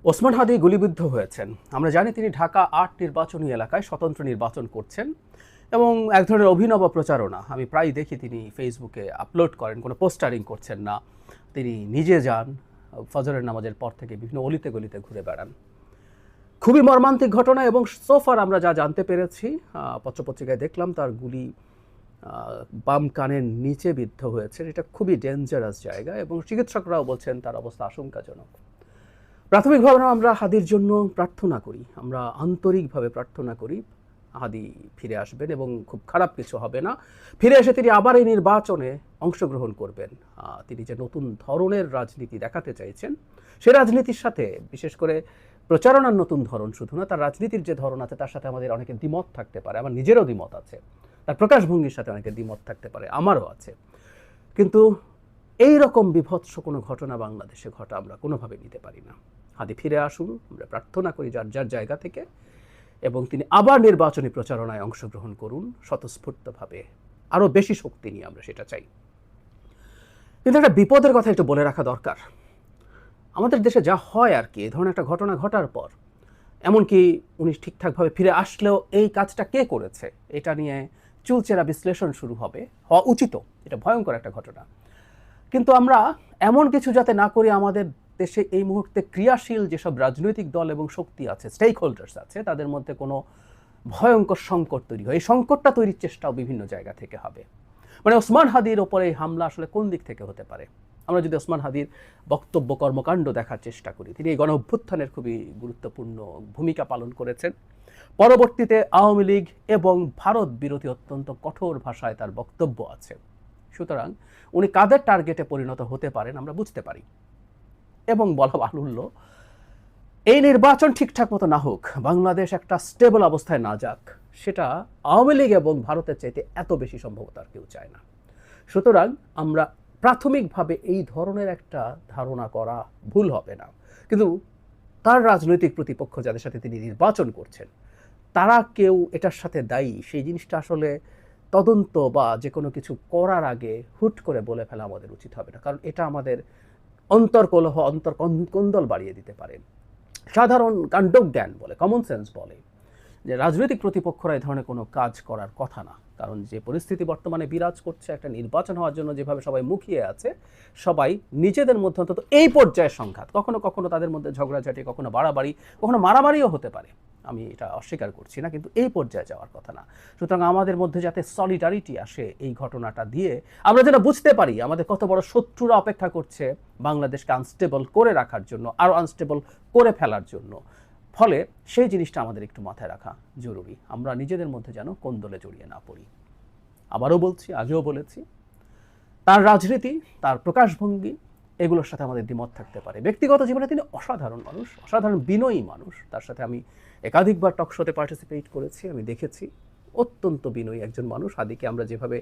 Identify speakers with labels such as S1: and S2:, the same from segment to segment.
S1: ওসমান হাদি গুলিবিদ্ধ হয়েছেন। আমরা জানি তিনি ঢাকা ৮ নির্বাচনী এলাকায় স্বতন্ত্র নির্বাচন করছেন এবং এক ধরনের অভিনব প্রচারণা আমি প্রায় দেখি তিনি ফেসবুকে আপলোড করেন, কোনো পোস্টারিং করছেন না। তিনি নিজে যান, ফজরের নামাজের পর থেকে বিভিন্ন অলিতে গলিতে ঘুরে বেড়ান। খুবই মর্মান্তিক ঘটনা এবং সোফার আমরা যা জানতে পেরেছি, পত্রপত্রিকায় দেখলাম তার গুলি বাম কানের নিচে বিদ্ধ হয়েছে। এটা খুবই ডেঞ্জারাস জায়গা এবং চিকিৎসকরাও বলছেন তার অবস্থা আশঙ্কাজনক। প্রাথমিকভাবে আমরা হাদির জন্য প্রার্থনা করি, আমরা আন্তরিকভাবে প্রার্থনা করি হাদি ফিরে আসবেন এবং খুব খারাপ কিছু হবে না। ফিরে এসে তিনি আবার এই নির্বাচনে অংশগ্রহণ করবেন। তিনি যে নতুন ধরনের রাজনীতি দেখাতে চাইছেন, সে রাজনীতির সাথে বিশেষ করে প্রচারণার নতুন ধরন শুধু না, তার রাজনীতির যে ধরন আছে তার সাথে আমাদের অনেকের দ্বিমত থাকতে পারে। আমার নিজেরও দ্বিমত আছে, তার প্রকাশভঙ্গির সাথে অনেকের দ্বিমত থাকতে পারে, আমারও আছে। কিন্তু এই রকম বিভৎস কোনো ঘটনা বাংলাদেশে ঘটা আমরা কোনোভাবে নিতে পারি না। হাদি ফিরে আসুন, আমরা প্রার্থনা করি যার যার জায়গা থেকে, এবং তিনি আবার নির্বাচনী প্রচারণায় অংশগ্রহণ করুন স্বতঃস্ফূর্তভাবে, আরও বেশি শক্তি নিয়ে আমরা সেটা চাই। কিন্তু একটা বিপদের কথা একটু বলে রাখা দরকার। আমাদের দেশে যা হয় আর কি, এই ধরনের একটা ঘটনা ঘটার পর, এমনকি উনি ঠিকঠাকভাবে ফিরে আসলেও এই কাজটা কে করেছে এটা নিয়ে চুলচেরা বিশ্লেষণ শুরু হবে, হওয়া উচিত। এটা ভয়ঙ্কর একটা ঘটনা। কিন্তু আমরা এমন কিছু যাতে না করি, আমাদের দেশে এই মুহূর্তে ক্রিয়াশীল যেসব রাজনৈতিক দল এবং শক্তি আছে, স্টেক হোল্ডার্স আছে, তাদের মধ্যে কোনো ভয়ঙ্কর সংকট তৈরি হয়। এই সংকটটা তৈরির চেষ্টাও বিভিন্ন জায়গা থেকে হবে। মানে ওসমান হাদির ওপরে এই হামলা আসলে কোন দিক থেকে হতে পারে? আমরা যদি ওসমান হাদির বক্তব্য কর্মকাণ্ড দেখার চেষ্টা করি, তিনি এই গণ অভ্যুত্থানের খুবই গুরুত্বপূর্ণ ভূমিকা পালন করেছেন। পরবর্তীতে আওয়ামী লীগ এবং ভারত বিরোধী অত্যন্ত কঠোর ভাষায় তার বক্তব্য আছে। সুতরাং উনি কাদের টার্গেটে পরিণত হতে পারেন আমরা বুঝতে পারি। এবং বলা বাহুল্য, এই নির্বাচন ঠিকঠাক মতো না হোক, বাংলাদেশ একটা স্টেবল অবস্থায় না যাক, সেটা আওয়ামী লীগ এবং ভারতের চাইতে এত বেশি সম্ভবত আর কেউ চায় না। সুতরাং আমরা প্রাথমিকভাবে এই ধরনের একটা ধারণা করা ভুল হবে না। কিন্তু তার রাজনৈতিক প্রতিপক্ষ যাদের সাথে তিনি নির্বাচন করছেন, তারা কেউ এটার সাথে দায়ী, সেই জিনিসটা আসলে তদন্ত বা যে কোনো কিছু করার আগে হুট করে বলে ফেলা আমাদের উচিত হবে না। কারণ এটা আমাদের অন্তর্কলহ, কোন্দল বাড়িয়ে দিতে পারে। সাধারণ কাণ্ডজ্ঞান বলে, কমন সেন্স বলে যে রাজনৈতিক প্রতিপক্ষরা এই ধরনের কোনো কাজ করার কথা না। কারণ যে পরিস্থিতি বর্তমানে বিরাজ করছে, একটা নির্বাচন হওয়ার জন্য যেভাবে সবাই মুখিয়ে আছে, সবাই নিজেদের মধ্যে অন্তত এই পর্যায়ের সংঘাত, কখনো কখনো তাদের মধ্যে ঝগড়াঝাটি, কখনো বাড়াবাড়ি, কখনো মারামারিও হতে পারে, আমি এটা অস্বীকার করছি না, কিন্তু এই পর্যায়ে যাওয়ার কথা না। সুতরাং আমাদের মধ্যে যাতে সলিডারিটি আসে এই ঘটনাটা দিয়ে, আমরা যেন বুঝতে পারি আমাদের কত বড় শত্রুরা অপেক্ষা করছে বাংলাদেশকে আনস্টেবল করে রাখার জন্য, আরও আনস্টেবল করে ফেলার জন্য। ফলে সেই জিনিসটা আমাদের একটু মাথায় রাখা জরুরি, আমরা নিজেদের মধ্যে যেন কোন্দলে জড়িয়ে না পড়ি। আবারও বলছি, আগেও বলেছি, তার রাজনীতি, তার প্রকাশভঙ্গি, এগুলোর সাথে আমাদের দ্বিমত থাকতে পারে। ব্যক্তিগত জীবনে তিনি অসাধারণ মানুষ, অসাধারণ বিনয়ী মানুষ। তার সাথে আমি একাধিকবার টক শোতে পার্টিসিপেট করেছি, আমি দেখেছি অত্যন্ত বিনয়ী একজন মানুষ। হাদিকে আমরা যেভাবে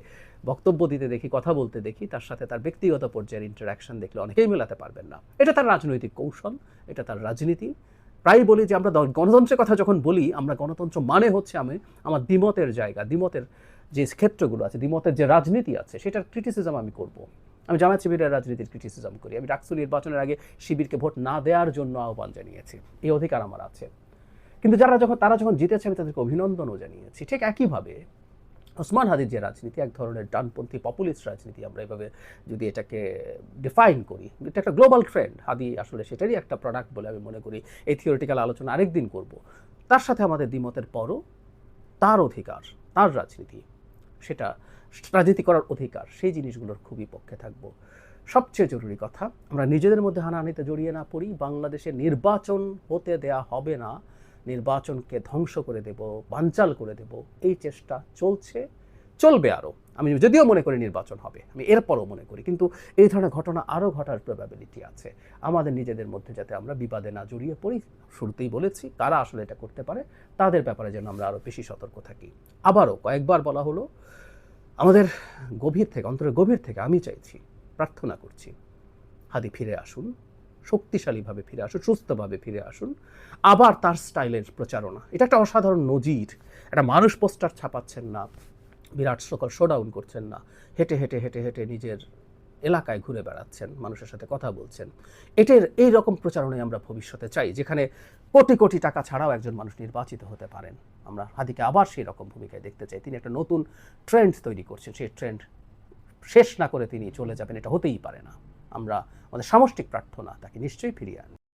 S1: বক্তব্য দিতে দেখি, কথা বলতে দেখি, তার সাথে তার ব্যক্তিগত পর্যায়ের ইন্টারাকশন দেখলে অনেকেই মেলাতে পারবেন না। এটা তার রাজনৈতিক কৌশল, এটা তার রাজনীতি। প্রায় বলি যে আমরা গণতন্ত্রের কথা যখন বলি, আমরা গণতন্ত্র মানে হচ্ছে আমি আমার দ্বিমতের জায়গা, দ্বিমতের যে ক্ষেত্রগুলো আছে, দ্বিমতের যে রাজনীতি আছে, সেটার ক্রিটিসিজম আমি করব। আমি জামায়াত শিবিরের রাজনীতির ক্রিটিসিজম করি। আমি ডাকসু নির্বাচনের আগে শিবিরকে ভোট না দেওয়ার জন্য আহ্বান জানিয়েছি, এই অধিকার আমার আছে। কিন্তু তারা যখন জিতেছে, আমি তাদেরকে অভিনন্দনও জানিয়েছি। ঠিক একইভাবে ওসমান হাদির যে রাজনীতি, এক ধরনের ডানপন্থী পপুলিস্ট রাজনীতি, আমরা এভাবে যদি এটাকে ডিফাইন করি, এটা একটা গ্লোবাল ট্রেন্ড। হাদি আসলে সেটারই একটা প্রোডাক্ট বলে আমি মনে করি। এই থিওরিটিক্যাল আলোচনা আরেকদিন করব। তার সাথে আমাদের দ্বিমতের পরও তার অধিকার, তার রাজনীতি, সেটা রাজনীতি করার অধিকার, সেই জিনিসগুলোর খুবই পক্ষে থাকব। সবচেয়ে জরুরি কথা, আমরা নিজেদের মধ্যে হানাহানিতে জড়িয়ে না পড়ি। বাংলাদেশে নির্বাচন হতে দেয়া হবে না, নির্বাচনকে ধ্বংস করে দেব, বানচাল করে দেব, এই চেষ্টা চলছে, চলবে আরও। আমি যদিও মনে করি নির্বাচন হবে, আমি এরপরও মনে করি, কিন্তু এই ধরনের ঘটনা আরও ঘটার প্রবাবিলিটি আছে। আমাদের নিজেদের মধ্যে যাতে আমরা বিবাদে না জড়িয়ে পড়ি, শুরুতেই বলেছি কারা আসলে এটা করতে পারে, তাদের ব্যাপারে যেন আমরা আরও বেশি সতর্ক থাকি। আবারও কয়েকবার বলা হলো, আমাদের গভীর থেকে, অন্তরের গভীর থেকে আমি চাইছি, প্রার্থনা করছি, হাদি ফিরে আসুন, শক্তিশালীভাবে ফিরে আসুন, সুস্থভাবে ফিরে আসুন। আবার তার স্টাইলের প্রচারণা, এটা একটা অসাধারণ নজির। একটা মানুষ পোস্টার ছাপাচ্ছেন না, বিরাট সকল শোডাউন করছেন না, হেঁটে হেঁটে হেঁটে হেঁটে নিজের এলাকায় ঘুরে বেড়াচ্ছেন, মানুষের সাথে কথা বলছেন। এই রকম প্রচারণাই আমরা ভবিষ্যতে চাই, যেখানে কোটি কোটি টাকা ছাড়াও একজন মানুষ নির্বাচিত হতে পারেন। আমরা হাদিকে আবার সেই রকম ভূমিকায় দেখতে চাই। তিনি একটা নতুন ট্রেন্ড তৈরি করছেন, সেই ট্রেন্ড শেষ না করে তিনি চলে যাবেন, এটা হতেই পারে না। আমরা আমাদের সামষ্টিক প্রার্থনা তাকে নিশ্চয়ই ফিরিয়ে আনবে।